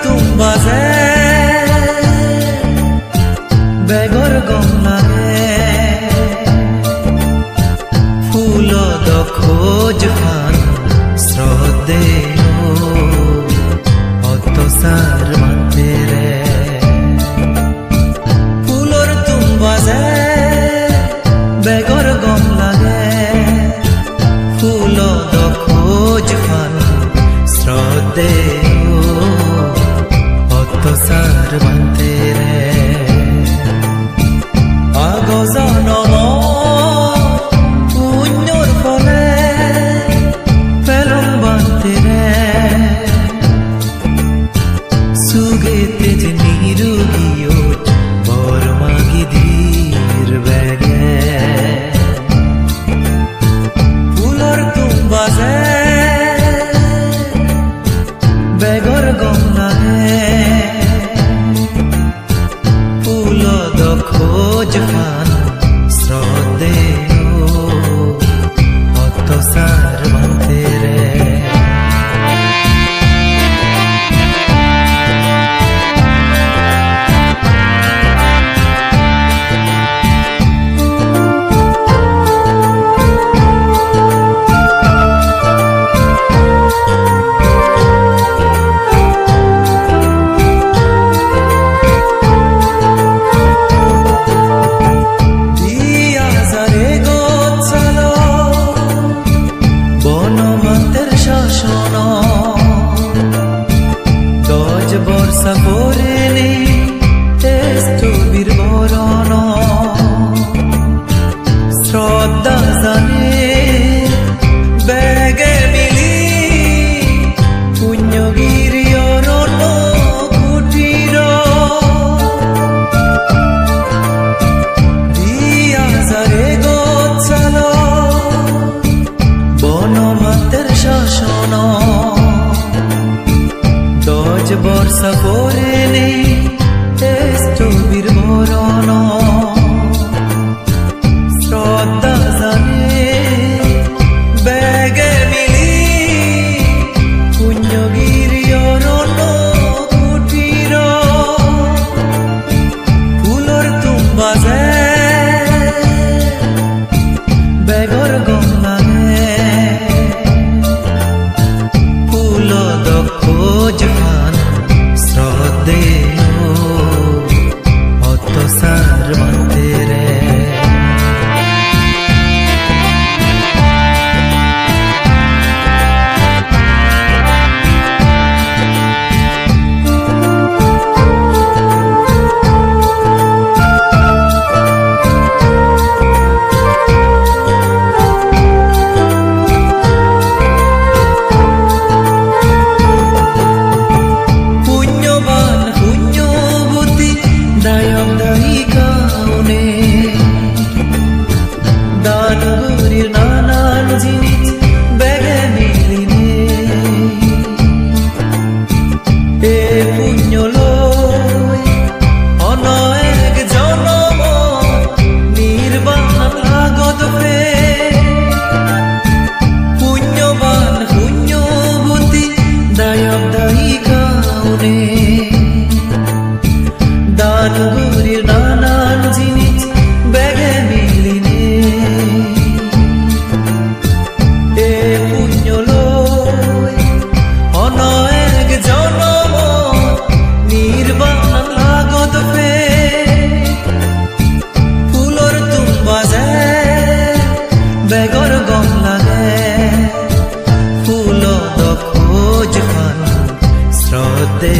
বাজে বেগৰ গম লাগে ফুলত খোজ খান শ্ৰদ্ধে অত্যাচাৰ মাতেৰে ফুলৰ তুম বাজে বেগৰ গম লাগে ফুলত খোজ খান শ্ৰদ্ধে অত্যাচার বানতে রে আগজনম পুণ্যর ফলে পেলম বানতে রে সুগেতে যে নিরুগিও বর মাগি ধীর বেগে ফুলর তুম বাজে বেগর গম লাগে খোঁজ খান শ্রদ্ধে অত্যাচার বানতে রে বর্ষা পড়েনি স্থবির বরণ শ্রদ্ধা জানে বেগে মিলি পুণ্যগিরি অরণ্য কুটির দিয়াজারে গোচ্ছাল বনমাতের শাসন দজ বর্ষা পড়েনি স্থবির বরণ শ্রদ্ধা জানে বেগে মিলি পুণ্যগিরি অরণ্য কুটির ফুলর তুম বাজে বেগর গম লাগে ফুলত খোঁজ খান শ্রদ্ধে অত্যাচার বানতে রে দানগুরির নানান জিনিস বেগে মিলিনে এ পুণ্য লই অন এক জনম নির্বাণ লাগত ফে পুণ্যবান পুণ্যবতী দায়ক দায়িকাউনে দানগুরির নানান জিনিস বেগে মিলিনে এ পুণ্য লই অন এক জনম নির্বাণ লাগত ফে ফুলর তুম বাজে বেগর গম লাগে ফুলত খোঁজ খান শ্রদ্ধে